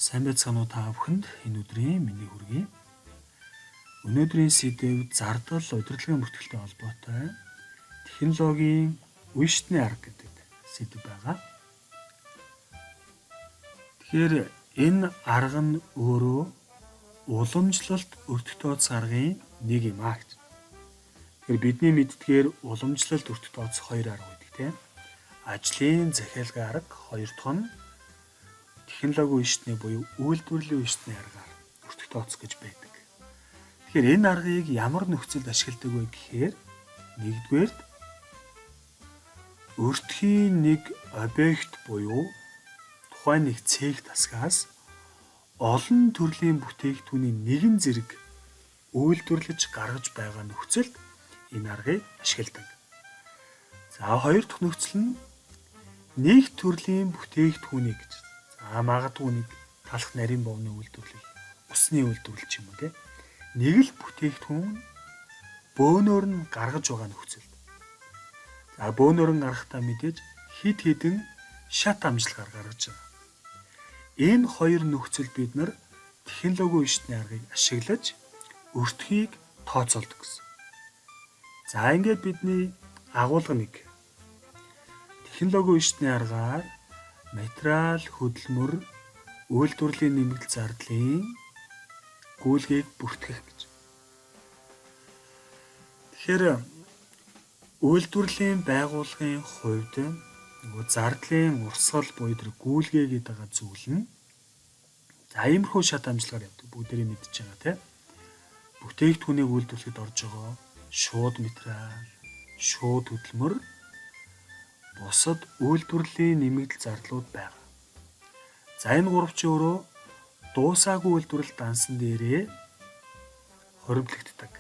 Сайн байцгаана уу та бүхэнд энэ өдрийн миний хүргэе. Өнөөдрийн сэдэв зардал удирдлагын бүртгэлтэй холбоотой технологийн үе арга гэдэг сэдэв байгаа. Тэгэхээр энэ арга нь өөрөө уламжлалт өртөх тооцох аргын нэг юм аа гэж. Тэгэхээр бидний мэддгээр уламжлалт өртөх тооцох хоёр арга байдаг тийм. Ажлын захиалгын арга, хоёр дахь нь технологи үе буюу үйлдвэрлэлийн үе аргаар өртөх тооцох гэж байдаг. Тэгэхээр энэ аргыг ямар нөхцөлд ашигладаг вэ гэхээр нэгдүгээр өртөхийн нэг объект буюу тухайн нэг цэг тасгаас олон төрлийн бүтээгдэхүүний нэгэн зэрэг үйлдвэрлэж гаргаж байгаа нөхцөлд энэ аргыг ашигладаг. За хоёр дахь нөхцөл нь нэг төрлийн бүтээгдэхүүнийг гэж. Магадгүй нэг талах нарийн бовны үйлдвэрлэл, усны үйлдвэрлэл ч юм уу тийм. Нэг л бүтээгдэхүүн бөөнөр нь гаргаж байгаа нөхцөл. За бөөнөр нь гарахтаа мэдээж хид хідэн шат амжилгаар гаргаж байгаа. Энэ хоёр нөхцөл бид нар технологи үе аргыг ашиглаж өртөхийг тооцоолдог гэсэн. За ингээд бидний агуулга нэг. Технологи үе аргаар материал хөдөлмөр үйлдвэрлэлийн нэмэгдэл зардлын гүйлгийг бүртгэх гэж. Тэгэхээр үйлдвэрлэлийн байгууллагын хувьд зардлын урсгал буюу тэр гүйлгээ гэдэг зүйл нь за иймэрхүү шат амжилгаар явдаг. Бүгдээрээ мэдж байгаа тийм. Бүтээгдэхүүнийг үйлдвэрлэхэд орж байгаа шууд материал, шууд хөдөлмөр бусад үйлдвэрлэлийн нэмэгдэл зардлууд байгаа. За энэ гурав ч өөрөө дуусаагүй үйлдвэрлэл дансан дээрээ хоримтлагддаг.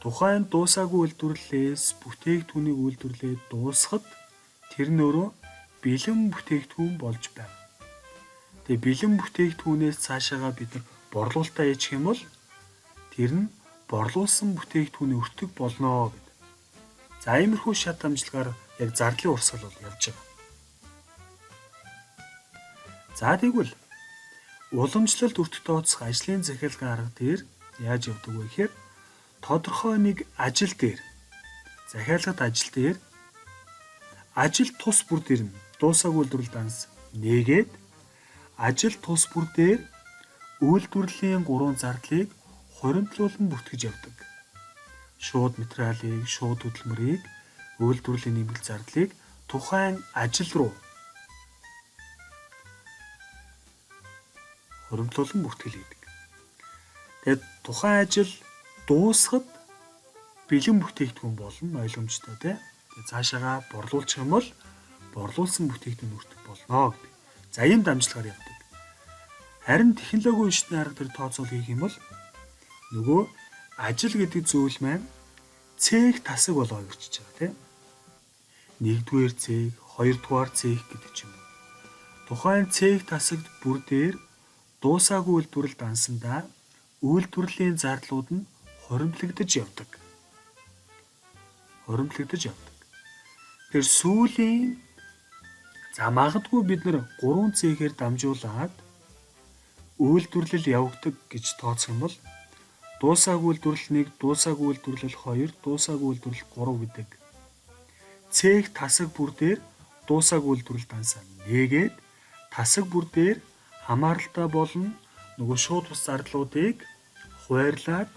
Тухайн дуусаагүй үйлдвэрлэлээс бүтээгдэхүүнийг үйлдвэрлээд дуусахад тэр нь өөрөө бэлэн бүтээгдэхүүн болж байна. Тэгээ бэлэн бүтээгдэхүүнээс цаашаага бид нар борлуулалтаа хийх юм бол тэр нь борлуулсан бүтээгдэхүүний өртөг болно гэдэг. За иймэрхүү шат амжилгаар яг зардлын урсгал бол явж байгаа. За тэгвэл уламжлалт өртөх тооцох ажлын захиалгын арга дээр яаж явдаг вэ гэхээр тодорхой нэг ажил дээр захиалгад ажил дээр ажил тус бүр дээр нь дуусаагүй үйлдвэрлэл данс нээгээд ажил тус бүр дээр үйлдвэрлэлийн 3 зардлыг хоримтлуулан бүртгэж явдаг. Шууд материалыг, шууд хөдөлмөрийг үйлдвэрлэлийн нэмэгдэл зардлыг тухайн ажил руу хоримтлуулан бүртгэл хийдэг. Тэгээд тухайн ажил дуусахад бэлэн бүтээгдэхүүн болно ойлгомжтой тийм. Тэгээд цаашаага борлуулчих юм бол борлуулсан бүтээгдэхүүн өртөх болно гэдэг. За ийм дамжлагаар явдаг. Харин технологи үе арга төр тооцоол хийх юм бол нөгөө ажил гэдэг зүйл маань цэг тасаг болоо явчихж байгаа тийм. Нэгдүгээр цэг, хоёрдугаар цэг гэдэг ч юм уу. Тухайн цэг тасагт бүр дээр дуусаагүй үйлдвэрлэл дансандаа үйлдвэрлэлийн зардлууд нь хоримтлагдаж явдаг. Тэр сүүлийн за магадгүй бид нар 3 цэгээр дамжуулаад үйлдвэрлэл явагдаг гэж тооцох юм бол дуусаагүй үйлдвэрлэл 1, дуусаагүй үйлдвэрлэл 2, дуусаагүй үйлдвэрлэл 3 гэдэг цэг тасаг бүр дээр дуусаагүй үйлдвэрлэл дансаа нээгээд тасаг бүр дээр хамааралтай болон нөгөө шууд бус зардлуудыг хуваарлаад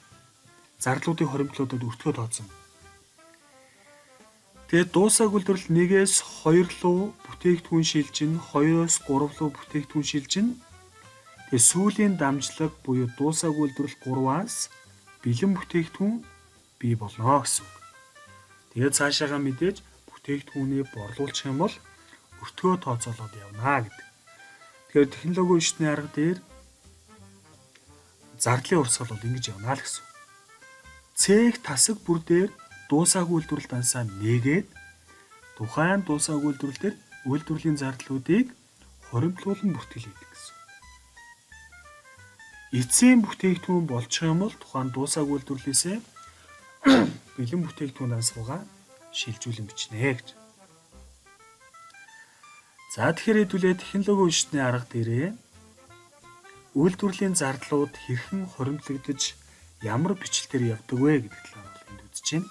зардлуудыг хоримтлуулаад өртгөө тооцсон. Тэгээд дуусаагүй үйлдвэрлэл 1-ээс 2 руу бүтээгдэхүүн шилжин, 2-оос 3 руу бүтээгдэхүүн шилжин. Тэгээд сүүлийн дамжлаг буюу дуусаагүй үйлдвэрлэл 3-аас бэлэн бүтээгдэхүүн бий болно гэсэн үг. Тэгээд цаашаага мэдээж бүтээгдэхүүнийг борлуулчих юм бол өртгөө тооцоолоод явна гэдэг. Тэгэхээр технологи үе арга дээр зардлын урсгал бол ингэж явна л гэсэн. Цэг тасаг бүр дээр дуусаагүй үйлдвэрлэл дансаа нээгээд тухайн дуусаагүй үйлдвэрлэл дээр үйлдвэрлэлийн зардлуудыг хоримтлуулан бүртгэл хийдэг гэсэн. Эцсийн бүтээгдэхүүн болчих юм бол тухайн дуусаагүй үйлдвэрлэлээсээ бэлэн бүтээгдэхүүн данс руугаа шилжүүлэн бичнэ гэж. За тэгэхээр хэдүүлээ технологи үе арга дээрээ Үйлдвэрлэлийн зардлууд хэрхэн хоримтлогдож ямар бичлэлээр явдаг вэ гэдэг талаар бол энд үзэж байна.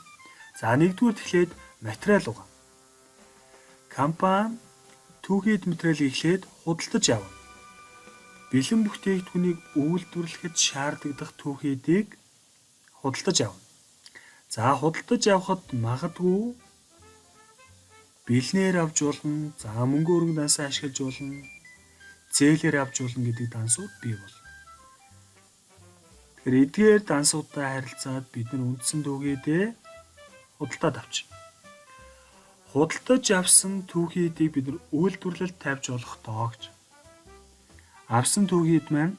За нэгдүгээр эхлээд материал угаан. Компани түүхийд материалыг эхлээд худалдаж авна. Бэлэн бүтээгдэхүүнийг үйлдвэрлэхэд шаардлагадах түүхийдийг худалдаж авна. За худалдаж авахд магадгүй бэлнээр авч болно, за мөнгө өргөнөөс ашиглаж болно, зээлээр авч болно гэдэг дансууд бий болно. Тэгэхээр эдгээр дансуудтай харилцаад бид нар үндсэн түүхийдээ худалдаад авчина. Худалдаж авсан түүхийдийг бид нар үйлдвэрлэлд тавьж болох доо гэж. Авсан түүхийд маань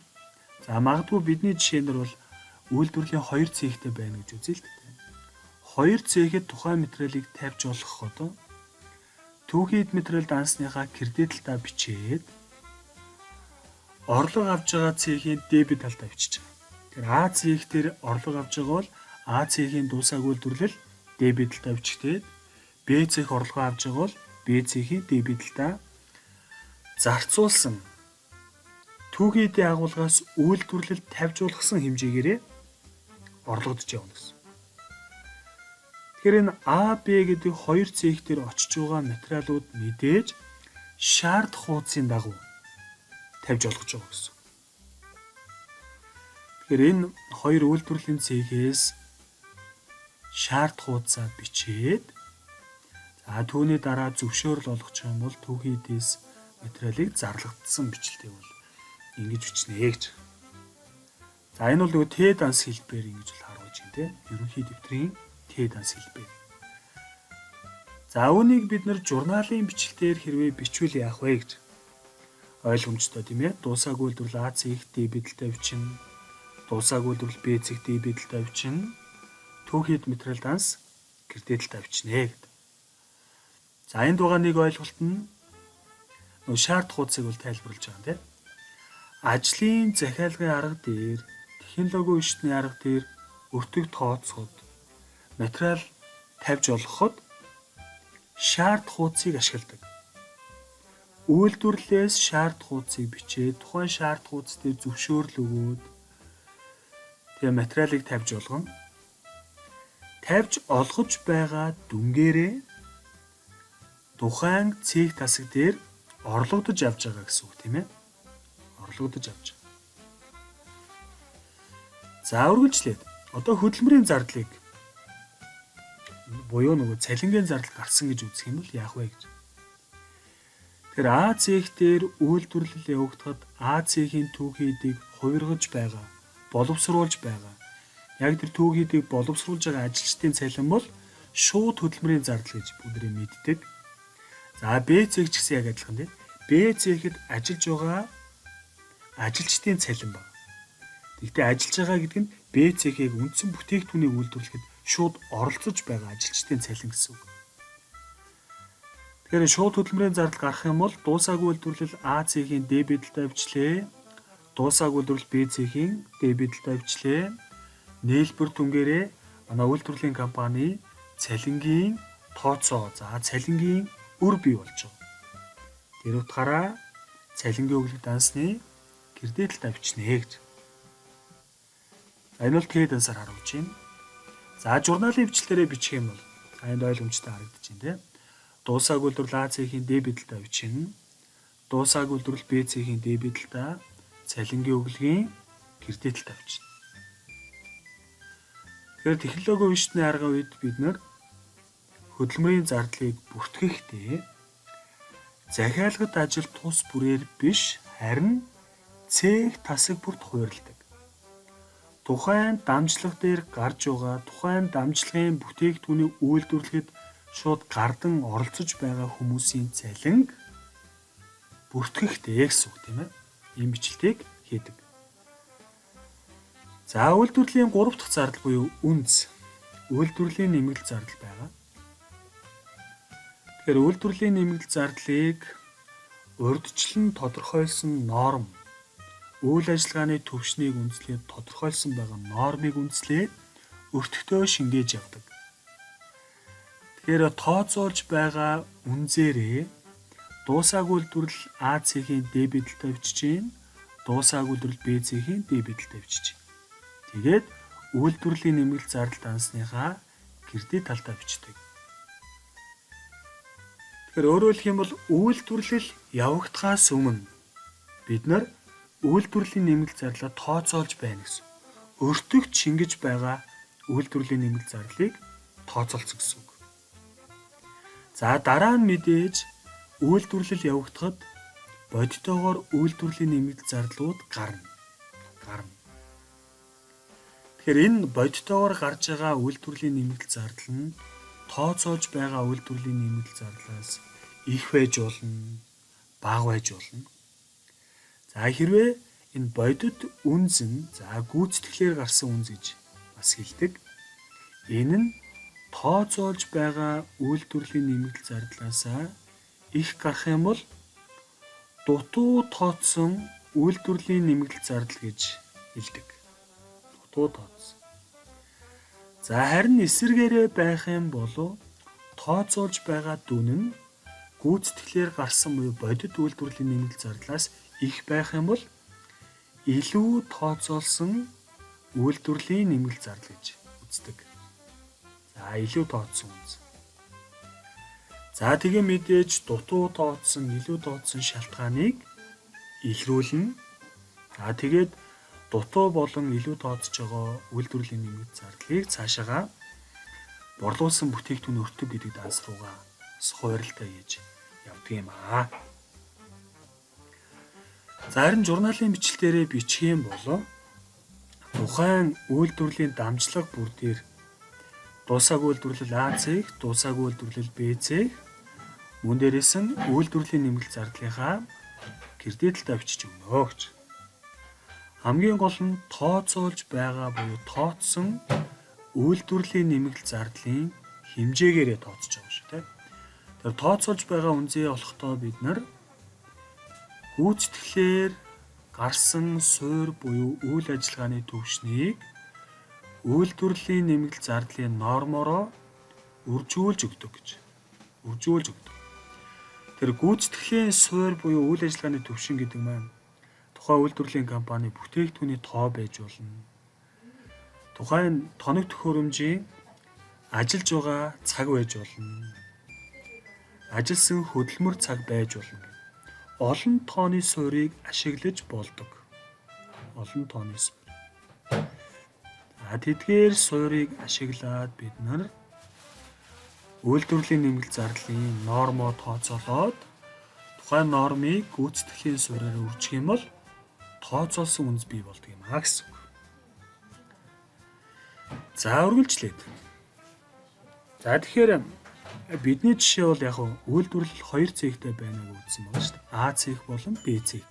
за магадгүй бидний жишээнээр бол үйлдвэрлэлийн 2 цехтэй байна гэж үзье л дээ. 2 цехэд тухайн материалыг тавьж олгоход түүхийд материал дансныхаа кредитлтаа бичээд орлого авж байгаа цехийн дебет талд авчиж байгаа. Тэгэхээр А цех дээр орлого авж байгаа бол А цехийн дуусааг үйлдвэрлэл дебет талд авчихгээд Б цех орлого авж байгаа бол Б цехийн дебет талдаа зарцуулсан түүхийдээ агуулгаас үйлдвэрлэлд тавьж болгосон хэмжээгээрээ орлогодож явна гэсэн. Тэгэхээр энэ А, Б гэдэг 2 цех дээр очиж байгаа материалууд мэдээж шаардах хуудсын дагуу тавьж олгож байгаа гэсэн. Тэгэхээр энэ 2 үйлдвэрлэлийн цехээс шаардах хуудсаа бичээд за түүний дараа зөвшөөрөл олгох юм бол түүхийдээс материалыг зарлагдсан бичлэлтэй бол ингэж бичнэ гэж. За энэ бол нөгөө Т данс хэлбэр ингэж л харуулж байна те. Ерөнхий дэвтрийн Т данс хэлбэр. За үүнийг бид нар журналын бичлэлээр хэрвээ бичвэл яах вэ гэж ойлгомжтой тийм ээ. Дуусааг үйлдвэрлэл А цех дебетэлтэй бичнэ. Дуусааг үйлдвэрлэл Б цех дебетэлтэй бичнэ. Түүхийд материал данс кредитлтээ бичнэ гэдэг. За энд байгаа нэг ойлголт нь нөгөө шаардах хуудсыг бол тайлбарлаж байгаа юм тийм. Ажлын захиалгын арга дээр, технологи ертөнцийн арга дээр өртөг тооцоход, материал тавьж олгоход шаардах хуудсыг ашигладаг. Үйлдвэрлэлээс шаардах хуудсыг бичээд тухайн шаардах хуудас дээр зөвшөөрөл өгөөд тэгээ материалыг тавьж олгоно. Тавьж олгож байгаа дүнгээрээ тухайн цех тасаг дээр орлогодож авч байгаа гэсэн үг тийм ээ. Орлогодож авч байгаа. За үргэлжлээд одоо хөдөлмөрийн зардлыг буюу нөгөө цалингийн зардал гарсан гэж үзэх юм бол яах вэ гэж. Тэгэхээр А цех дээр үйлдвэрлэл явагдахад А цехийн түүхийдийг хувиргаж байгаа, боловсруулж байгаа. Яг тэр түүхийдийг боловсруулж байгаа ажилчдын цалин бол шууд хөдөлмөрийн зардал гэж бүгдээ мэддэг. За Б цех ч гэсэн яг адилхан тийм. Б цехэд ажиллаж байгаа ажилчдын цалин байна. Гэхдээ ажиллаж байгаа гэдэг нь Б цехийг үндсэн бүтээгдэхүүнийг үйлдвэрлэхэд шууд оролцож байгаа ажилчдын цалин гэсэн үг. Тэгэхээр шууд хөдөлмөрийн зардал гарах юм бол дуусаагүй үйлдвэрлэл А цехийн дебетэлтэй авчлаа. Дуусаагүй үйлдвэрлэл Б цехийн дебетэлтэй авчлаа. Нээлтбэр түнгээрээ манай үйлдвэрлэлийн компани цалингийн тооцоо, за цалингийн өр бий болж байгаа. Тэр утгаараа цалингийн өглөг дансны кредитлт авчнэ гэж. Энэ бол Т дансаар харуулж байна. За журналын бичлэлээрээ бичих юм бол энд ойлгомжтой харагдаж байна тийм. Дуусааг үйлдвэрлэл А цехийн дебетэлтэй авчина. Дуусааг үйлдвэрлэл Б цехийн дебетэлтэй цалингийн өглөгийн кредитлт авчина. Тэгэхээр технологи өвчтний аргын үед бид нар хөдөлмөрийн зардлыг бүртгэхдээ захиалгад ажил тус бүрээр биш харин цех тасаг бүрт хувирладаг. Тухайн дамжлага дээр гарч байгаа тухайн дамжлагын бүтээгдэхүүнийг үйлдвэрлэхэд шууд гардан оролцож байгаа хүмүүсийн цалин бүртгэхдээ гэсэн үг тийм ээ. Ийм бичлэлийг хийдэг. За үйлдвэрлэлийн 3 дахь зардал буюу үнц. Үйлдвэрлэлийн нэмэгдэл зардал байгаа. Тэгэхээр үйлдвэрлэлийн нэмэгдэл зардлыг урьдчилан тодорхойлсон норм, үйл ажиллагааны төвшнийг үндэслээд тодорхойлсон байгаа нормыг үндэслээд өртөгтөө шингээж явдаг. Тэгэхээр тооцоолж байгаа үнзээрээ дуусааг үйлдвэрлэл А цехийн дебетэлтэй авчиж гин, дуусаагүй үйлдвэрлэл B цэхийн D бидэлтэй бичиж. Тэгээд үйлдвэрлэлийн нэмэлт зардал дансныхаа гэрдээ талдаа бичдэг. Тэгэхээр өөрөөр хэлэх юм бол үйлдвэрлэл явагдахаас өмнө бид нар үйлдвэрлэлийн нэмэлт зарлаа тооцоолж байна гэсэн. Өртөгт шингэж байгаа үйлдвэрлэлийн нэмэлт зарлыг тооцоолсон гэсэн үг. За дараа нь мэдээж үйлдвэрлэл явагдахад бодитоогоор үйлдвэрлэлийн нэмэлт зарлууд гарна. Тэгэхээр энэ бодитоогоор гарч байгаа үйлдвэрлэлийн нэмэлт зардал нь тооцоолж байгаа үйлдвэрлэлийн нэмэлт зарлаас их байж болно, бага байж болно. За хэрвээ энэ бодит үнц нь гүйцэтгэлээр гарсан үнц гэж бас хэлдэг. Энэ нь тооцоолж байгаа үйлдвэрлэлийн нэмэлт зардлаасаа их гарах юм бол дутуу тооцсон үйлдвэрлэлийн нэмэлт зардал гэж хэлдэг. Дутуу тооцсон. За харин эсэргээрээ байх юм бол тооцоолж байгаа дүн нь гүйцэтгэлээр гарсан буюу бодит үйлдвэрлэлийн нэмэлт зардлаас их байх юм бол илүү тооцоолсон үйлдвэрлэлийн нэмэлт зардал гэж үздэг. За илүү тооцсон үнц. За тэгээ мэдээж дутуу тооцсон, илүү тооцсон шалтгааныг илрүүлнэ. За тэгээд дутуу болон илүү тооцож байгаа үйлдвэрлэлийн нэмэлт зардлыг цаашаага борлуулсан бүтээгдэхүүн өртөг гэдэг данс руугаа хуваарлтаа хийж явдаг юм аа. За харин журналын бичлэлээрээ бичих юм бол тухайн үйлдвэрлэлийн дамжлага бүр дээр дуусаагүй үйлдвэрлэл А цэх, дуусаагүй үйлдвэрлэл Б цэх, мөн дээрээс нь үйлдвэрлэлийн нэмэлт зардлынхаа гэрдээ талдаа бичиж өгнө гэж. Хамгийн гол нь тооцоолж байгаа буюу тооцсон үйлдвэрлэлийн нэмэлт зардлын хэмжээгээрээ тооцож байгаа шүү дээ. Тэр тооцоолж байгаа үнцээ олохдоо бид нар гүйцэтгэлээр гарсан суурь буюу үйл ажиллагааны түвшнийг үйлдвэрлэлийн нэмэлт зардлын нормороо үржүүлж өгдөг гэж. Үржүүлж өгдөг. Тэр гүйцэтгэлийн суурь буюу үйл ажиллагааны түвшин гэдэг маань тухайн үйлдвэрлэлийн компани бүтээгдэхүүний тоо байж болно. Тухайн тоног төхөөрөмжийн ажиллаж байгаа цаг байж болно. Ажилласан хөдөлмөр цаг байж болно. Олон тооны суурийг ашиглаж болдог. Олон тооны суурь. Тэдгээр суурийг ашиглаад бид нар үйлдвэрлэлийн нэмэлт зардлын нормоо тооцоолоод тухайн нормыг гүйцэтгэлийн суурьаар үржих юм бол тооцоолсон үнц бий болдог юм аа гэсэн үг. За үргэлжлээд. За тэгэхээр бидний жишээ бол яг үйлдвэрлэл хоёр цэгтэй байнаг үзсэн байна шүү дээ. А цэг болон Б цэг.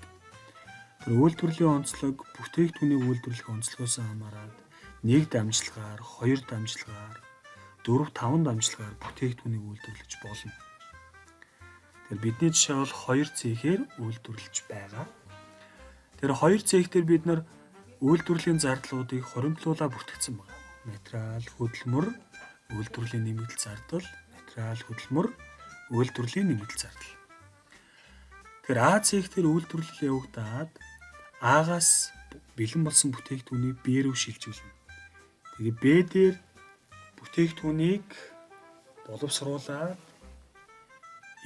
Тэр үйлдвэрлэлийн онцлог бүтээгдэхүүнийг үйлдвэрлэх онцлогоос хамаарат 1 дамжлагаар, 2 дамжлагаар, 4, 5 дамжлагаар бүтээгдэхүүнийг үйлдвэрлэж болно. Тэгэхээр бидний жишээ бол 2 цэгээр үйлдвэрлэж байгаа. Тэр 2 цэгтэр бид нар үйлдвэрлэлийн зардлуудыг хоримтлуулаад бүртгэгдсэн байна. Материал, хөдөлмөр, үйлдвэрлэлийн нэмэгдэл зардал, материал, хөдөлмөр, үйлдвэрлэлийн нэмэгдэл зардал. Тэгэхээр А цэгтэр үйлдвэрлэл явагдаад А-гаас бэлэн болсон бүтээгдэхүүнийг Б рүү шилжүүлнэ. Тэгээ Б дээр бүтээгдэхүүнийг боловсруулаад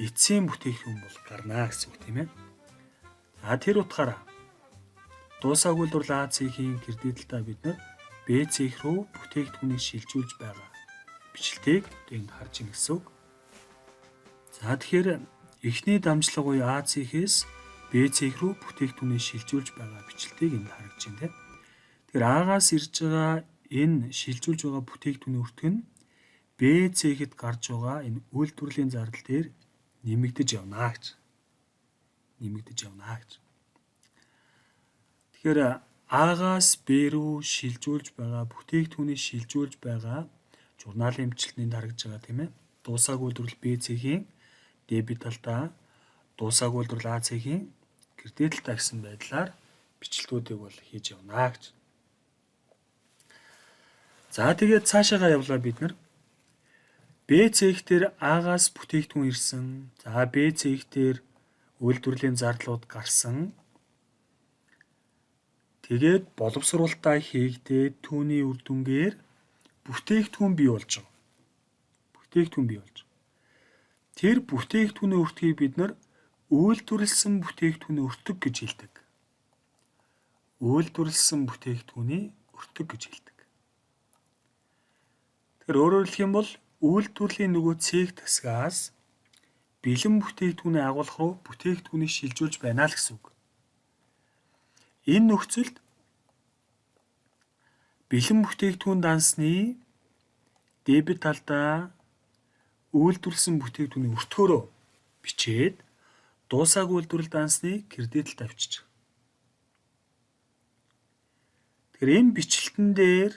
эцсийн бүтээгдэхүүн бол гарна гэсэн үг тийм ээ. Тэр утгаараа дуусаагүй үйлдвэрлэл А цэхийн гэрдээ талдаа бид нар Б цэх рүү бүтээгдэхүүнийг шилжүүлж байгаа бичлэгийг энд харж байна гэсэн үг. За тэгэхээр эхний дамжлага буюу А цэхээс Б цэх рүү бүтээгдэхүүнийг шилжүүлж байгаа бичлэлийг энд харагдж байна тийм. Тэгэхээр А-гаас ирж байгаа энэ шилжүүлж байгаа бүтээгдэхүүний өртөг нь Б цэхэд гарч байгаа энэ үйлдвэрлэлийн зардал дээр нэмэгдэж явна гэж. Нэмэгдэж явна гэж. Тэгэхээр А-гаас Б рүү шилжүүлж байгаа бүтээгдэхүүнийг шилжүүлж байгаа журналын бичлэлд харагдж байгаа тийм ээ. Дуусаагүй үйлдвэрлэл Б цэхийн дебет талдаа дуусаагүй үйлдвэрлэл А цэхийн гэрдээ талдаа гэсэн байдлаар бичлэгүүдийг бол хийж явна гэж. За тэгээд цаашаага явлаа бид нар Б цэгтэр А-гаас бүтээгдэхүүн ирсэн. За Б цэгтэр үйлдвэрлэлийн зардлууд гарсан. Тэгээд боловсруулалтаа хийгдээд түүний үр дүнгээр бүтээгдэхүүн бий болж байгаа. Бүтээгдэхүүн бий болж. Тэр бүтээгдэхүүний өртгийг бид нар үйлдвэрлэсэн бүтээгдэхүүний өртөг гэж хэлдэг. Үйлдвэрлэсэн бүтээгдэхүүний өртөг гэж хэлдэг. Тэгэхээр өөрөөр хэлэх юм бол үйлдвэрлэлийн нөгөө цэг тасгаас бэлэн бүтээгдэхүүний агуулга руу бүтээгдэхүүнийг шилжүүлж байна л гэсэн үг. Энэ нөхцөлд бэлэн бүтээгдэхүүн дансны дебет талдаа үйлдвэрлэсэн бүтээгдэхүүний өртгөөрөө бичээд дуусаагүй үйлдвэрлэл дансны кредит талд авчиж байгаа. Тэгэхээр энэ бичлэгтэн дээр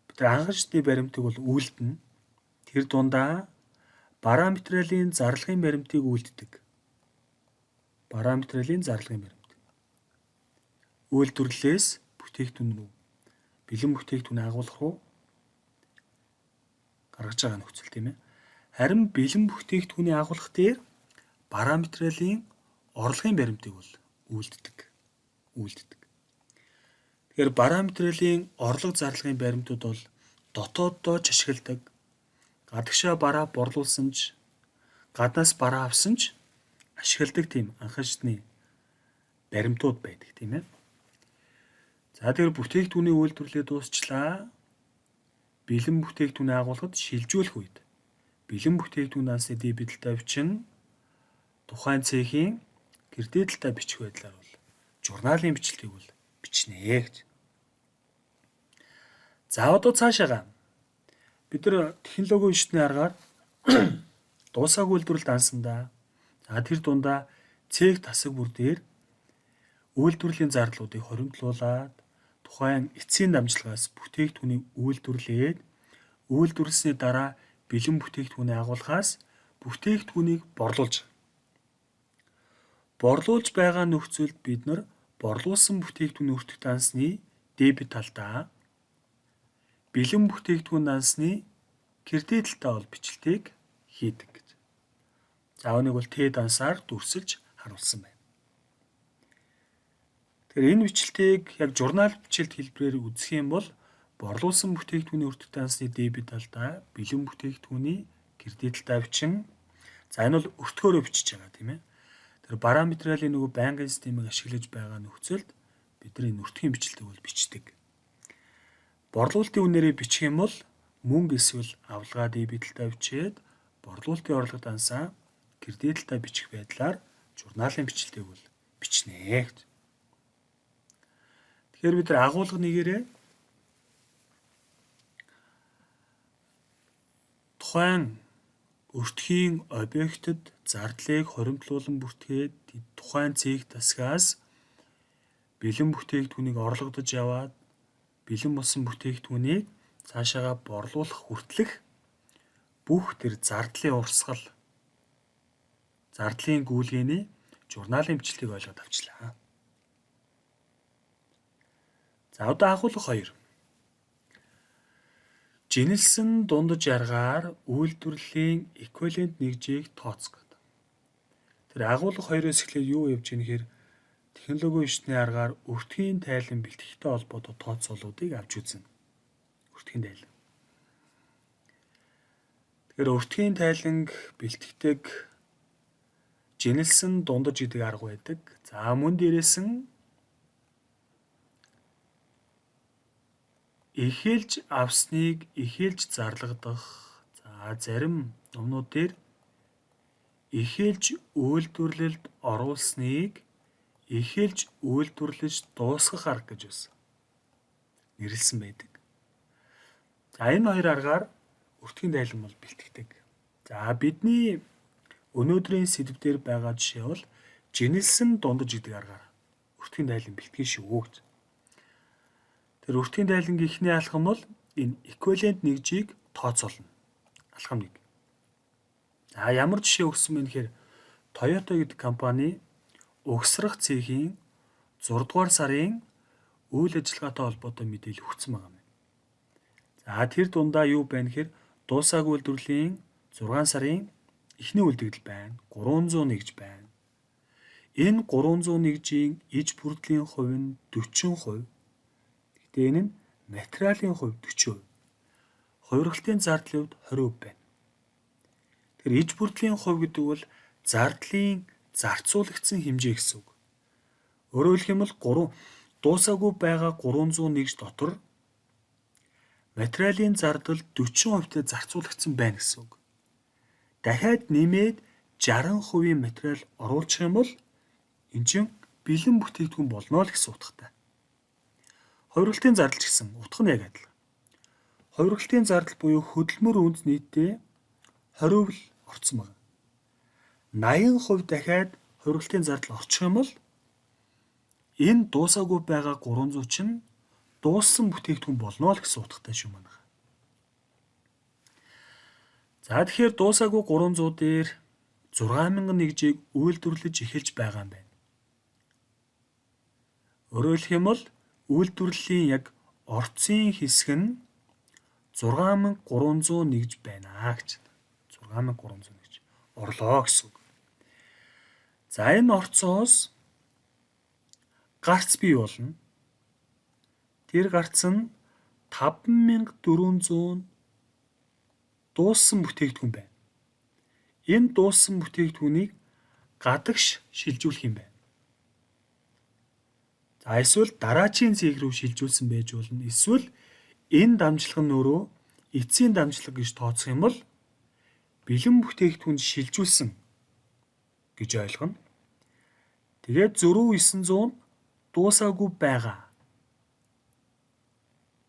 бид анхаарчдын баримтыг бол үйлдэнэ. Тэр дундаа бараа материалын зарлагын баримтыг үйлддэг. Бараа материалын зарлагын баримт. Үйлдвэрлэлээс бүтээгдэхүүн рүү бэлэн бүтээгдэхүүний агуулга руу гаргаж байгаа нөхцөл тийм ээ. Харин бэлэн бүтээгдэхүүний агуулга дээр бараа материалын орлогын баримтыг бол үйлддэг. Тэгэхээр бараа материалын орлого зарлагын баримтууд бол дотооддоо ч ашигладаг. Гадагшаа бараа борлуулсан ч гаднаас бараа авсан ч ашигладаг тийм анхаарчны баримтууд байдаг тийм ээ. За тэгэхээр бүтээгдэхүүний үйлдвэрлэлээ дуусчлаа. Бэлэн бүтээгдэхүүний агуулгад шилжүүлэх үед бэлэн бүтээгдэхүүн дансны дебет талдаа бичин тухайн цехийн кредит талдаа бичих байдлаар бол журналын бичлэгийг бол бичнэ гэж. За одоо цаашаага бид нар технологийн шүтний аргаар дуусаагүй үйлдвэрлэл дансандаа тэр дундаа цэг тасаг бүр дээр үйлдвэрлэлийн зардлуудыг хоримтлуулад тухайн эцсийн дамжлагаас бүтээгдэхүүнийг үйлдвэрлээд үйлдвэрлэсний дараа бэлэн бүтээгдэхүүний агуулгаас бүтээгдэхүүнийг борлуулж байгаа нөхцөлд бид нар борлуулсан бүтээгдэхүүний өртөх дансны дебет талдаа бэлэн бүтээгдэхүүн дансны кредит талдаа бол бичлэлтийг хийдэг гэж. За үүнийг бол Т дансаар дүрсэлж харуулсан байна. Тэгэхээр энэ бичлэлтийг яг журнал бичилт хэлбэрээр үзэх юм бол борлуулсан бүтээгдэхүүний өртөх дансны дебет талдаа бэлэн бүтээгдэхүүний кредит талдаа бичин. За энэ бол өртгөөрөө бичиж байгаа тийм ээ. Тэр бараа материалын нөгөө байнгын системийг ашиглаж байгаа нөхцөлд бид нар энэ өртгийн бичлэлтийг бол бичдэг. Борлуулалтын үнээрээ бичих юм бол мөнгө эсвэл авалгаа дебет талдаа бичээд борлуулалтын орлого дансаа кредит талдаа бичих байдлаар журналын бичлэлтийг бол бичнэ гэж. Тэгэхээр бид нар агуулга нэгээрээ тухайн өртгийн объектэд зардлыг хоримтлуулан бүртгээд тухайн цэг тасгаас бэлэн бүтээгдэхүүнийг орлогодож яваад бэлэн болсон бүтээгдэхүүнийг цаашаага борлуулах хүртэлх бүх тэр зардлын урсгал, зардлын гүйлгээний журналын бичлэгийг ойлгоод авчлаа. За одоо агуулга 2. Жинэлсэн дундаж аргаар үйлдвэрлэлийн эквивалент нэгжийг тооцгод. Тэр агуулга 2-оос эхлээд юу явж байгаа нэхэр технологийн шүтний аргаар өртгийн тайлан бэлтгэхтэй холбоотой тооцоолуудыг авч үзнэ. Өртгийн тайлан. Тэгэхээр өртгийн тайланг бэлтгэдэг жинэлсэн дундаж гэдэг арга байдаг. За мөн дээрээс нь эхэлж авсныг эхэлж зарлагдах. За зарим номнууд дээр эхэлж үйлдвэрлэлд оруулсныг эхэлж үйлдвэрлэж дуусгах арга гэж бас нэрлсэн байдаг. За энэ хоёр аргаар өртгийн тайлан бол бэлтгэдэг. За бидний өнөөдрийн сэдв дээр байгаа жишээ бол жинэлсэн дундаж гэдэг аргаар өртгийн тайлан бэлтгэн шүү гэж. Тэр өртгийн тайлангийн эхний алхам бол энэ эквивалент нэгжийг тооцоолно. Алхам 1. За ямар жишээ өгсөн бэ гэхээр Toyota гэдэг компани угсрах цехийн 6 дугаар сарын үйл ажиллагаатай холбоотой мэдээлэл өгсөн байгаа юм. За тэр дундаа юу байна гэхээр дуусаагүй үйлдвэрлэлийн 6 сарын эхний үлдэгдэл байна. 300 нэгж байна. Энэ 301-ийн иж бүрдлийн хувь нь 40%. Гэхдээ энэ нь материалын хувь 40%. Хувиргалтын зардлын хувьд 20% байна. Тэгэхээр иж бүрдлийн хувь гэдэг бол зардлын зарцуулагдсан хэмжээ гэсэн үг. Өөрөөр хэлэх юм бол дуусаагүй байгаа 301 дотор материалын зардал 40% зарцуулагдсан байна гэсэн үг. Дахиад нэмээд 60% материал оруулах юм бол энэ чинь бэлэн бүтээгдэхүүн болно л гэсэн утгатай. Хувиргалтын зардал ч гэсэн утга нь яг адилхан. Хувиргалтын зардал буюу хөдөлмөр үнд нийтдээ 20% л орцсон байна. 80% дахиад хувиргалтын зардал орчих юм бол энэ дуусаагүй байгаа 300 чинь дууссан бүтээгдэхүүн болно л гэсэн утгатай шүү манайха. За тэгэхээр дуусаагүй 300 дээр 6000 нэгжийг үйлдвэрлэж эхэлж байгаа юм байна. Өөрөөр хэлэх юм бол үйлдвэрлэлийн яг орцын хэсэг нь 6300 нэгж байна гэж. 6300 нэгж орлоо гэсэн үг. За энэ орцоос гарц бий болно. Тэр гарц нь 5400 дууссан бүтээгдэхүүн байна. Энэ дууссан бүтээгдэхүүнийг гадагш шилжүүлэх юм байна. За эсвэл дараачийн цэг рүү шилжүүлсэн байж болно. Эсвэл энэ дамжлага нь өөрөө эцсийн дамжлага гэж тооцох юм бол бэлэн бүтээгдэхүүнд шилжүүлсэн гэж ойлгоно. Тэгээд 4900 дуусаагүй байгаа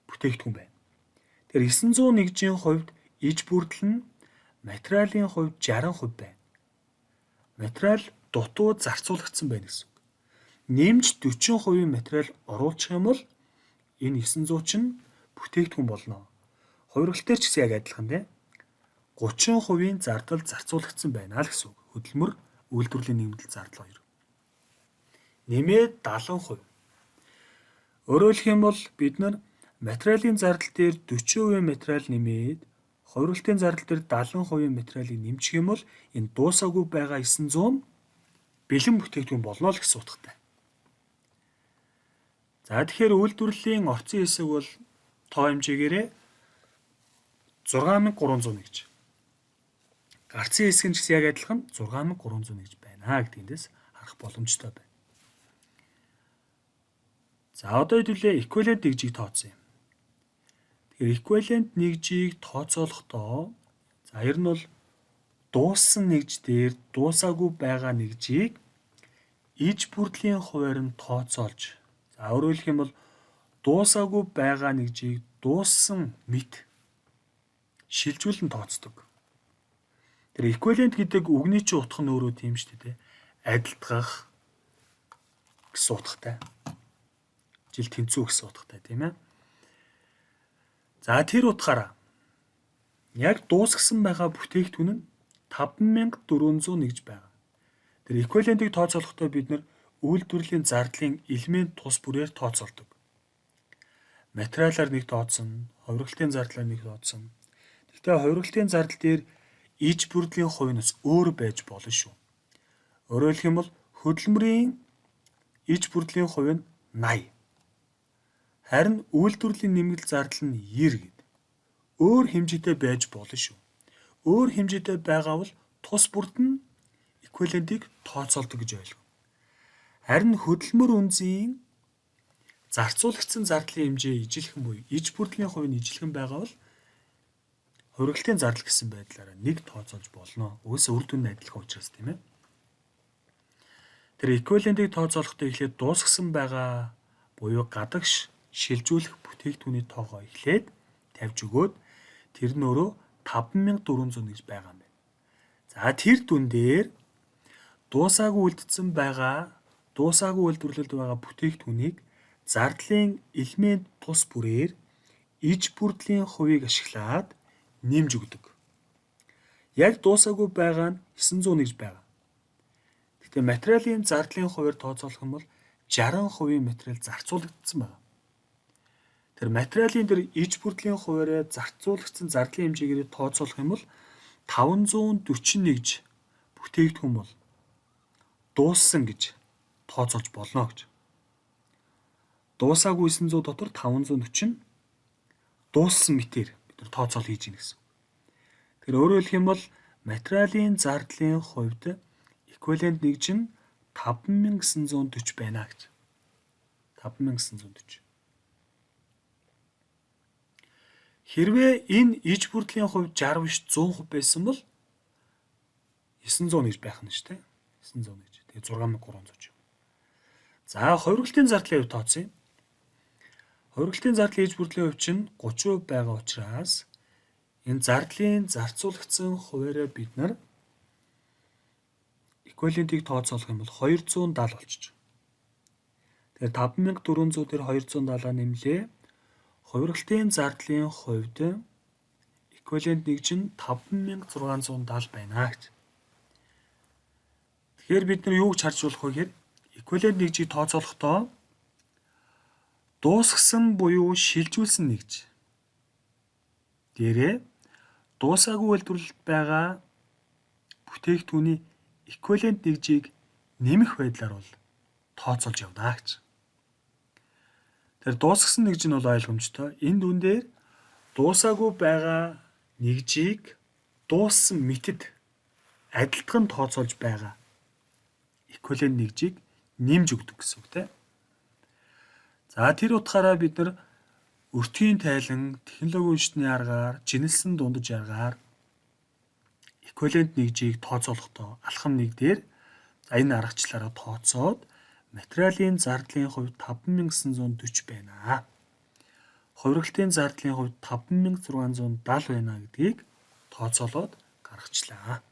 бүтээгдэхүүн байна. Тэгэхээр 901-ийн хувьд иж бүрдэл нь материалын хувьд 60% байна. Материал дутуу зарцуулагдсан байна гэсэн үг. Нэмж 40% материал оруулах юм бол энэ 900 чинь бүтээгдэхүүн болно. Хувиргалтаар ч гэсэн яг адилхан тийм. 30% зардал зарцуулагдсан байна л гэсэн үг. Хөдөлмөр үйлдвэрлэлийн нэмэлт зардал 2. Нэмээд 70%. Өөрөөр хэлэх юм бол бид нар материалын зардал дээр 40% материал нэмээд хувиргалтын зардал дээр 70% материалыг нэмчих юм бол энэ дуусаагүй байгаа 900 бэлэн бүтээгдэхүүн болно л гэсэн утгатай. За тэгэхээр үйлдвэрлэлийн орцын хэсэг бол тоо хэмжээгээрээ 6300 нэгж. Гарцын хэсэг нь ч гэсэн яг адилхан 6300 нэгж байна гэдгээс харах боломжтой байна. За одоо хэдүүлээ эквивалент нэгжийг тооцсон юм. Тэгэхээр эквивалент нэгжийг тооцоолохдоо за ер нь бол дууссан нэгж дээр дуусаагүй байгаа нэгжийг иж бүрдлийн хуваар нь тооцоолж за өөрөөр хэлэх юм бол дуусаагүй байгаа нэгжийг дууссан мэт шилжүүлэн тооцдог. Тэр эквивалент гэдэг үгний чинь утга нь өөрөө тийм шүү дээ. Адилтгах гэсэн утгатай. Жил тэнцүү гэсэн утгатай тийм ээ. За тэр утгаараа яг дуусгасан байгаа бүтээгдэхүүн нь 5400 нэгж байгаа. Тэр эквивалентийг тооцоолохдоо бид нар үйлдвэрлэлийн зардлын элемент тус бүрээр тооцоолдог. Материалаар нэг тооцсон, хувиргалтын зардлаар нэг тооцсон. Гэхдээ хувиргалтын зардал дээр иж бүрдлийн хувь нь өөр байж болно шүү. Өөрөөр хэлэх юм бол хөдөлмөрийн иж бүрдлийн хувь нь 80. Харин үйлдвэрлэлийн нэмэлт зардал нь 90 гэдэг. Өөр хэмжээтэй байж болно шүү. Өөр хэмжээтэй байгаа бол тус бүрд нь эквивалентийг тооцоолдог гэж ойлгов. Харин хөдөлмөр үнцийн зарцуулагдсан зардлын хэмжээ ижилхэн буюу иж бүрдлийн хувь нь ижилхэн байгаа бол хувиргалтын зардал гэсэн байдлаараа нэг тооцоолж болно. Үгүйс үр дүн нь адилхан учраас тийм ээ. Тэр эквивалентийг тооцоолохдоо эхлээд дуусгасан байгаа буюу гадагш шилжүүлэх бүтээгдэхүүний тоогоо эхлээд тавьж өгөөд тэр нь өөрөө 5400 гэж байгаа юм байна. За тэр дүн дээр дуусаагүй үлдсэн байгаа, дуусаагүй үйлдвэрлэлд байгаа бүтээгдэхүүнийг зардлын элемент тус бүрээр иж бүрдлийн хувийг ашиглаад нэмж өгдөг. Яг дуусаагүй байгаа нь 900 гэж байгаа. Гэхдээ материалын зардлын хуваар тооцоолох юм бол 60% материал зарцуулагдсан байна. Тэр материалын дээр иж бүрдлийн хуваараа зарцуулагдсан зардлын хэмжээгээр тооцоолох юм бол 541 бүтээгдэхүүн бол дууссан гэж тооцоолж болно гэж. Дуусаагүй 900 дотор 540 нь дууссан мэтээр бид нар тооцоол хийж гин гэсэн. Тэгэхээр өөрөөр хэлэх юм бол материалын зардлын хувьд эквивалент нэгж нь 5940 байна гэж. 5940. Хэрвээ энэ иж бүрдлийн хувьд 60 биш 100% байсан бол 900 гэж байх нь шүү дээ. 900 гэж. Тэгээ 6300 юм. За, хувиргалтын зардлын хувьд тооцъё. Хувиргалтын зардлын иж бүрдлийн хувь чинь 30% байгаа учраас энэ зардлын зарцуулагдсан хуваараа бид нар эквивалентийг тооцоолох юм бол 270 болчих. Тэгэхээр 5400 дээр 270-аа нэмлээ. Хувиргалтын зардлын хувьд эквивалент нэгж нь 5670 байна гэж. Тэгэхээр бид нар юуг харж болох вэ гэхээр эквивалент нэгжийг тооцоолохдоо дуусгасан буюу шилжүүлсэн нэгж дээрээ дуусаагүй үйлдвэрлэлд байгаа бүтээгдэхүүний эквивалент нэгжийг нэмэх байдлаар бол тооцоолж явна гэж. Тэр дуусгасан нэгж нь бол ойлгомжтой. Энэ дүн дээр дуусаагүй байгаа нэгжийг дууссан мэтэд адилтган тооцоолж байгаа эквивалент нэгжийг нэмж өгдөг гэсэн үг тийм. За, тэр утгаараа бид нар өртгийн тайлан, технологийн үндэсний аргаар, жинэлсэн дундаж аргаар эквивалент нэгжийг тооцоолохдоо алхам нэг дээр энэ аргачлалаараа тооцоод материалын зардлын хувьд 5940 байна. Хувиргалтын зардлын хувьд 5670 байна гэдгийг тооцоолоод гаргачлаа.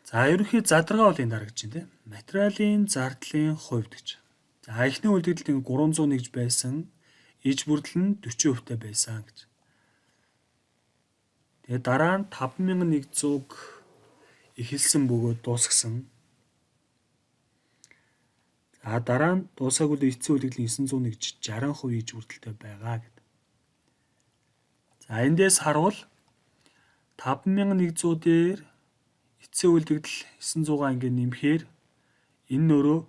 За, ерөнхий задрагаа бол энэ дараагч юм тийм. Материалын зардлын хувьд гэж. За, эхний үйлдвэрлэлд 300 нэгж байсан, иж бүрдэл нь 40% байсан гэж. Тэгээ дараа нь 5100-г эхэлсэн бөгөөд дуусгасан. За, дараа нь дуусаагүй эцсийн үйлдвэрлэлийн 900 нэгж 60% иж бүрдэлтэй байгаа гэдэг. За, эндээс харуул 5100 дээр эцсийн үйлдвэрлэл 900-гаа ингээд нэмэхээр энэ нөрөө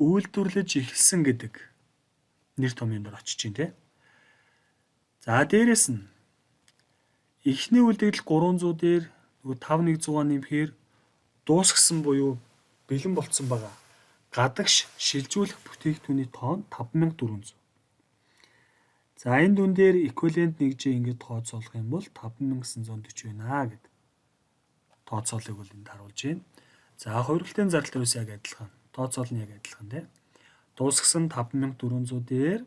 үйлдвэрлэж эхэлсэн гэдэг нэр томьёон дор очиж чинь тийм. За, дээрэс нь эхний үйлдвэрлэл 300 дээр нөгөө 5100-аа нэмэхээр дуусгасан буюу бэлэн болцсон байгаа гадагш шилжүүлэх бүтээгдэхүүний тоон 5400. За, энэ дүн дээр эквивалент нэгжээ ингээд тооцоолох юм бол 5940 байна гэдэг тооцоолыг бол энд харуулж байна. За, хувиргалтын зардал үс яг адилхан. Тооцоол нь яг адилхан тийм. Дуусгасан 5400 дээр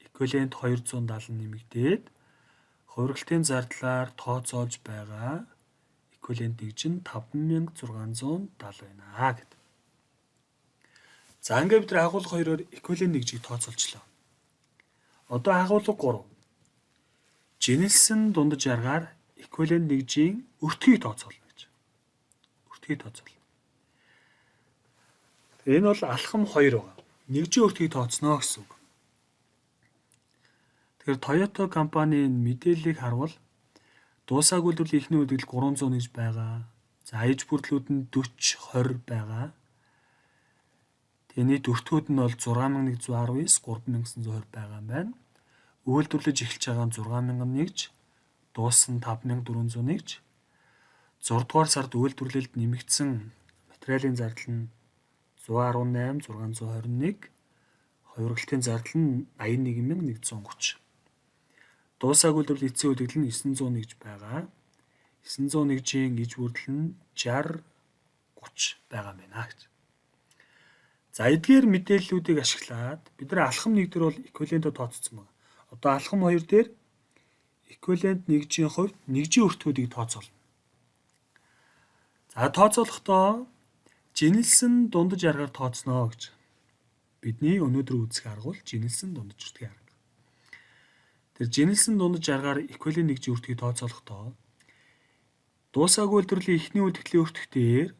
эквивалент 270 нэмэгдээд хувиргалтын зардлаар тооцоолж байгаа эквивалент нэгж нь 5670 байна гэдэг. За, ингээд бид нар агуулга 2-оор эквивалент нэгжийг тооцоолчлоо. Одоо агуулга 3. Жинэлсэн дундаж аргаар эквивалент нэгжийн өртгийг тооцоолно гэж. Өртгийг тооцоолно. Энэ бол алхам 2 байгаа. Нэгжийн өртгийг тооцноо гэсэн үг. Тэгэхээр Toyota компани мэдээллийг харвал дуусаагүй үйлдвэрлэлийн эхний үйлдвэрлэл 300 нэгж байгаа. За, иж бүрдлүүд нь 40 20 байгаа. Тэгээ нийт өртгүүд нь бол 6119, 3920 байгаа юм байна. Үйлдвэрлэж эхэлж байгаа нь 6000 нэгж, дууссан 5400 нэгж. 6 дугаар сард үйлдвэрлэлд нэмэгдсэн материалын зардал нь 118 621, хувиргалтын зардал нь 81130. Дуусаагүй үйлдвэрлэлийн эцсийн үйлдвэрлэл нь 900 нэгж байгаа. 900 нэгжийн иж бүрдэл нь 60 30 байгаа юм байна гэж. За, эдгээр мэдээллүүдийг ашиглаад бид нар алхам 1 дээр бол эквивалентөд тооцсон байна. Одоо алхам 2 дээр эквивалент нэгжийн хувьд нэгжийн өртгүүдийг тооцоолно. За, тооцоолохдоо жинэлсэн дундаж аргаар тооцноо гэж. Бидний өнөөдөр үзэх арга бол жинэлсэн дундаж өртгийн арга. Тэр жинэлсэн дундаж аргаар эквивалент нэгжийн өртгийг тооцоолохдоо дуусаагүй үйлдвэрлэлийн эхний үйлдвэрлэлийн өртөх дээр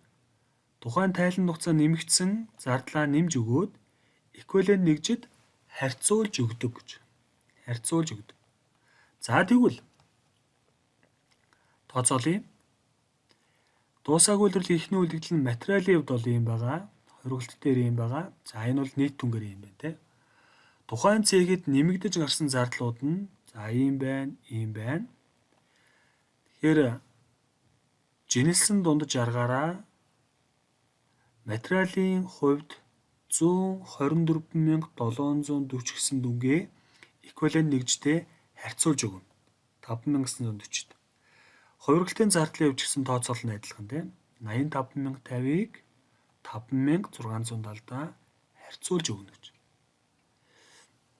тухайн тайлан нухацаа нэмэгдсэн зардлаа нэмж өгөөд эквивалент нэгжид харьцуулж өгдөг гэж. Харьцуулж өгдөг. За, тэгвэл тооцоолъё. Дуусаагүй үйлдвэрлэлийн эхний үйлдэл нь материалын хувьд бол ийм байгаа. Хоригдлт дээр ийм байгаа. За энэ бол нийт түнгээр ийм байна те. Тухайн цэгэд нэмэгдэж гарсан зардлууд нь за ийм байна, ийм байна. Тэгэхээр жинэлсэн дундаж аргаараа материалын хувьд 124,740 гэсэн дүнгээ эквивалент нэгжтэй харьцуулж өгнө. 5,940-д. Хувиргалын зардлын хувьд гэсэн тооцоол нь адилхан тийм. 85,050-ыг 5,670-аа харьцуулж өгнө гэж.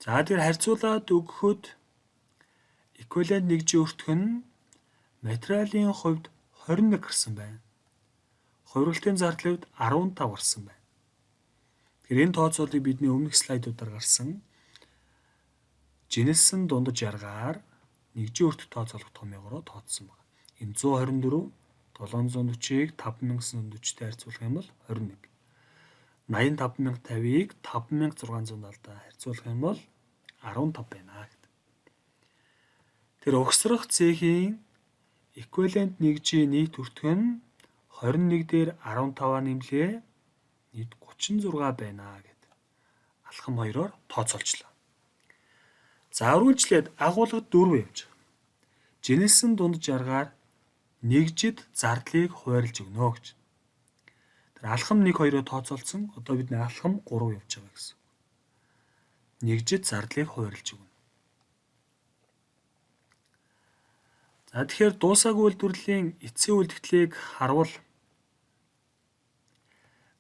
За тэгэхээр харьцуулаад өгөхөд эквивалент нэгжийн өртөх нь материалын хувьд 21 гарсан байна. Хувиргалын зардлын хувьд 15 гарсан байна. Тэгэхээр энэ тооцоолыг бидний өмнөх слайдуудаар гарсан жинэлсэн дундаж аргаар нэгжийн өртөх тооцоолох томьёогоор тооцсон байна. Энэ 124 740-ыг 5,940-тэй харьцуулах юм бол 21. 85,050-ыг 5,670-тай харьцуулах юм бол 15 байна гэдэг. Тэр угсрах цэхийн эквивалент нэгжийн нийт өртөх нь 21 дээр 15-аа нэмлээ нийт 36 байна гэдэг. Алхам 2-оор тооцоолчлаа. За үргэлжлээд агуулга 4 явж байгаа. Жинэлсэн дундаж аргаар нэгжид зардлыг хуваарлж өгнө гэж. Тэр алхам 1 2-оор тооцоолсон. Одоо бид алхам 3 явж байгаа гэсэн. Нэгжид зардлыг хуваарлж өгнө. За тэгэхээр дуусаагүй үйлдвэрлэлийн эцсийн үйлдэлийг харвал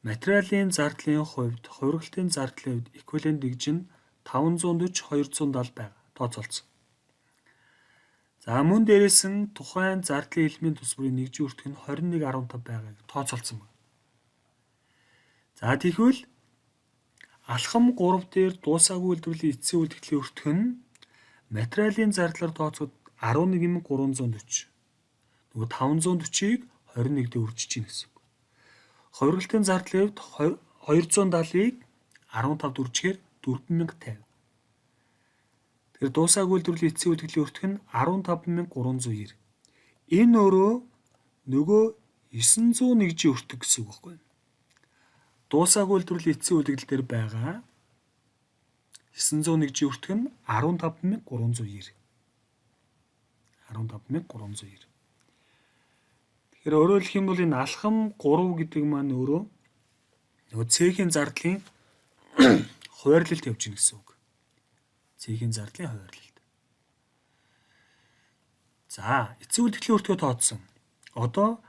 материалын зардлын хувьд хувиргалын зардлын хувьд эквивалент нэгж нь 540 270 байгаа тооцоолсон. За мөн дээрээс нь тухайн зардлын элемент тус бүрийн нэгжийн өртөх нь 21.15 байгааг тооцоолсон байна. За тэгвэл алхам 3 дээр дуусаагүй үйлдвэрлэлийн эцсийн үйлдвэрлэлийн өртөх нь материалын зардлаар тооцоод 11,340. Нөгөө 540-ыг 21 дээр үржиж гин гэсэн. Хувиргалын зардлын хувьд 270-ыг 15-д үржихээр 4,050. Тэгэхээр дуусаагүй үйлдвэрлэлийн эцсийн үйлдвэрлэлийн өртөх нь 15,390. Энэ өөрөө нөгөө 900 нэгжийн өртөх гэсэн үг байхгүй юу? Дуусаагүй үйлдвэрлэлийн эцсийн үйлдвэрлэл дээр байгаа 900 нэгжийн өртөх нь 15,390. 15,390. Тэгэхээр өөрөөр хэлэх юм бол энэ алхам 3 гэдэг маань өөрөө нөгөө цэхийн зардлын хуваарлалт явж гин гэсэн үг. Цэхийн зардлын хуваарлалт. За, эцсийн үйлдвэрлэлийн өртгөө тооцсон. Одоо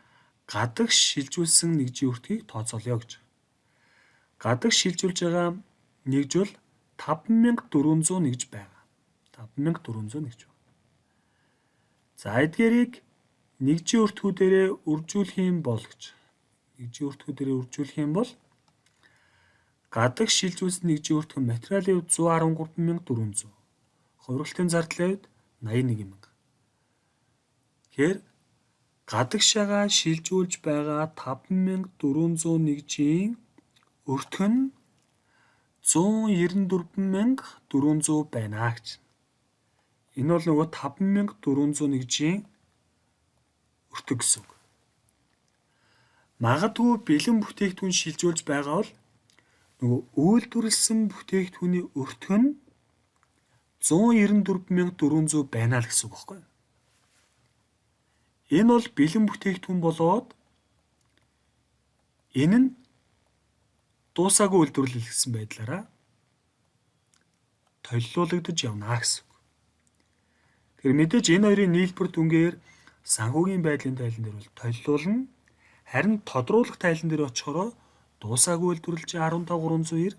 гадагш шилжүүлсэн нэгжийн өртгийг тооцоолъё гэж. Гадагш шилжүүлж байгаа нэгж бол 5,400 нэгж байгаа. 5,400 нэгж байна. За эдгээрийг нэгжийн өртгүүдээрээ үржүүлэх юм бол гэж. Нэгжийн өртгүүдээрээ үржүүлэх юм бол гадагш шилжүүлсэн нэгжийн өртөх нь материалын хувьд 113,400. Хувиргалын зардлын хувьд 81,000. Тэгэхээр гадагшаага шилжүүлж байгаа 5,400 нэгжийн өртөх нь 194,400 байна гэж. Энэ бол нөгөө 5,400 нэгжийн өртөг гэсэн үг. Магадгүй бэлэн бүтээгдэхүүн шилжүүлж байгаа бол нөгөө үйлдвэрлэсэн бүтээгдэхүүний өртөх нь 194,400 байна л гэсэн үг байхгүй юу? Энэ бол бэлэн бүтээгдэхүүн болоод энэ нь дуусаагүй үйлдвэрлэл гэсэн байдлаараа толилуулагдаж явна гэсэн үг. Тэгэхээр мэдээж энэ хоёрын нийлбэр дүнгээр санхүүгийн байдлын тайлан дээр бол толилуулна. Харин тодруулах тайлан дээр очихороо дуусаагүй үйлдвэрлэж 15,390,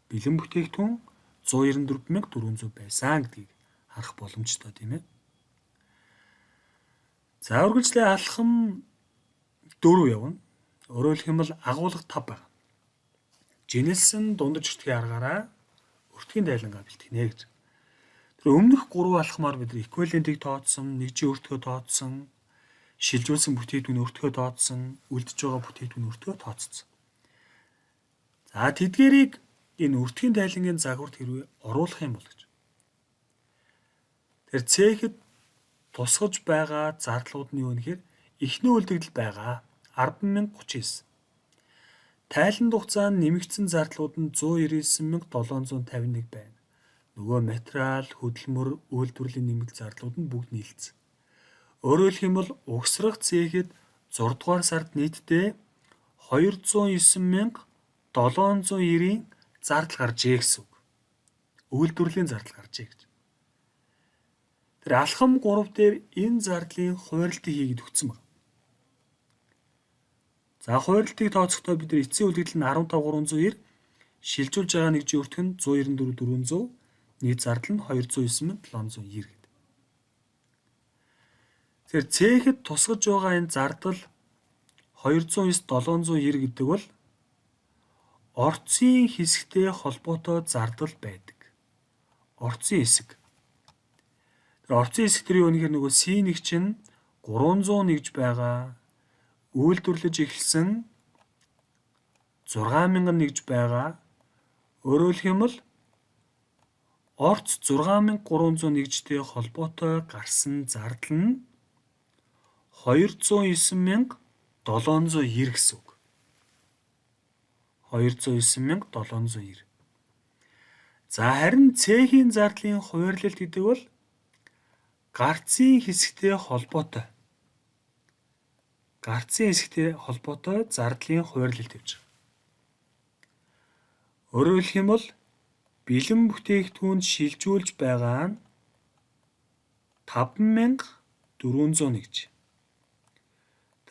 бэлэн бүтээгдэхүүн 194,400 байсан гэдгийг харах боломжтой тийм ээ. За үргэлжлээ алхам 4 явна. Өөрөөр хэлэх юм бол агуулга 5 байна. Жинэлсэн дундаж өртгийн аргаараа өртгийн тайлангаа бэлтгэнэ гэж. Тэр өмнөх 3 алхмаар бид эквивалентийг тооцсон, нэгжийн өртгөө тооцсон, шилжүүлсэн бүтээгдэхүүний өртгөө тооцсон, үлдэж байгаа бүтээгдэхүүний өртгөө тооцсон. За тэдгээрийг энэ өртгийн тайлангийн загварт хэрвээ оруулах юм бол гэж. Тэр цэхэд тусгаж байгаа зардлууд нь юу вэ гэхээр эхний үйлдэгдэл байгаа 10,039. Тайланд хугацаанд нэмэгдсэн зардлууд нь 199,751 байна. Нөгөө материал, хөдөлмөр, үйлдвэрлэлийн нэмэлт зардлууд нь бүгд нийлцсэн. Өөрөөр хэлбэл угсрах цехэд 6 дугаар сард нийтдээ 209,790-ийн зардал гаржээ гэсэн үг. Үйлдвэрлэлийн зардал гаржээ гэж. Тэр алхам 3 дээр энэ зардлын хуваарлтыг хийгээд өгсөн байна. За хуваарлтыг тооцохдоо бид нар эцсийн үлдэгдэл нь 15,390, шилжүүлж байгаа нэгжийн өртөх нь 194,400, нийт зардал нь 209,790 гэдэг. Тэгэхээр цехэд тусгаж байгаа энэ зардал 209,790 гэдэг бол орцын хэсэгтэй холбоотой зардал байдаг. Орцын хэсэг. Тэр орцын хэсэг тэр юу нэхэр нөгөө C1 чинь 300 нэгж байгаа. Үйлдвэрлэж эхэлсэн 6,000 нэгж байгаа. Өөрөөр хэлбэл орц 6,300 нэгжтэй холбоотой гарсан зардал нь 209,790 гэсэн үг. 209,790. За харин цехийн зардлын хуваарлалт гэдэг бол гарцын хэсэгтэй холбоотой. Гарцын хэсэгтэй холбоотой зардлын хуваарлалт явж байгаа. Өөрөөр хэлбэл бэлэн бүтээгдэхүүнд шилжүүлж байгаа нь 5,400 нэгж.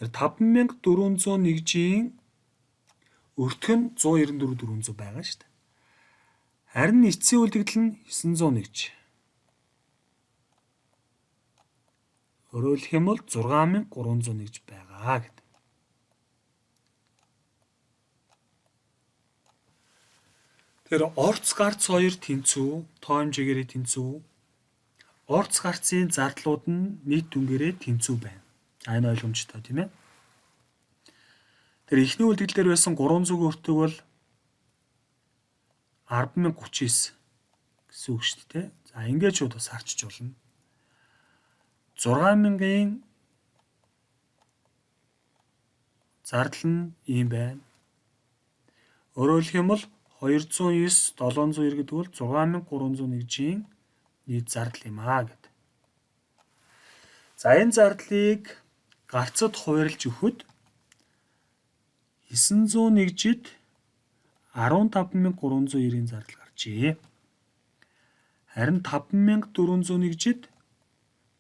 Тэр 5,400 нэгжийн өртөх нь 194,400 байгаа шүү дээ. Харин эцсийн үлдэгдэл нь 900 нэгж. Өөрөөр хэлбэл 6,300 нэгж байгаа гэдэг. Тэр орц гарц хоёр тэнцүү, тоо хэмжээгээрээ тэнцүү. Орц гарцын зардлууд нь нийт дүнгээрээ тэнцүү байна. Энэ ойлгомжтой тийм ээ. Тэр эхний үлдэгдэл дээр байсан 300-ийн өртөг бол 10,039 гэсэн үг шүү дээ. За ингээд ч бас харчиж болно. 6,000-ийн зардал нь ийм байна. Өөрөөр хэлбэл 209,790 гэдэг бол 6,300 нэгжийн нийт зардал юм аа гэдэг. За энэ зардлыг гарцад хуваарлж өгөхөд 900 нэгжид 15,390-ийн зардал гарчээ. Харин 5,400 нэгжид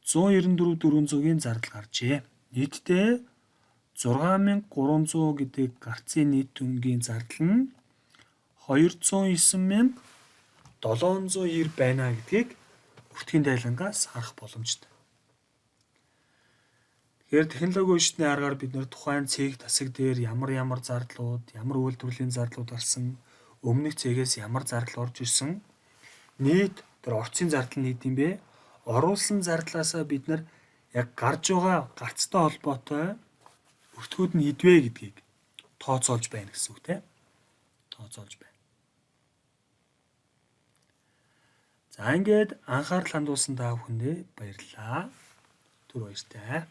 194,400-ийн зардал гарчээ. Нийтдээ 6,300 гэдэг гарцын нийт дүнгийн зардал нь 209,790 байна гэдгийг өртгийн тайлангаас харах боломжтой. Тэгэхээр технологийн үндэсний аргаар бид нэр тухайн цэг тасаг дээр ямар зардлууд, ямар үйлдвэрлэлийн зардлууд гарсан, өмнөх цэгээс ямар зардал орж ирсэн, нийт тэр орцын зардал нь хэд юм бэ? Оруулсан зардлаасаа бид нар яг гарч байгаа гарцтай холбоотой өртгүүд нь хэдвэ гэдгийг тооцоолж байна гэсэн үг тийм. Тооцоолж байна. За ингээд анхаарал хандуулсан та бүхэндээ баярлалаа. Түр баяртай.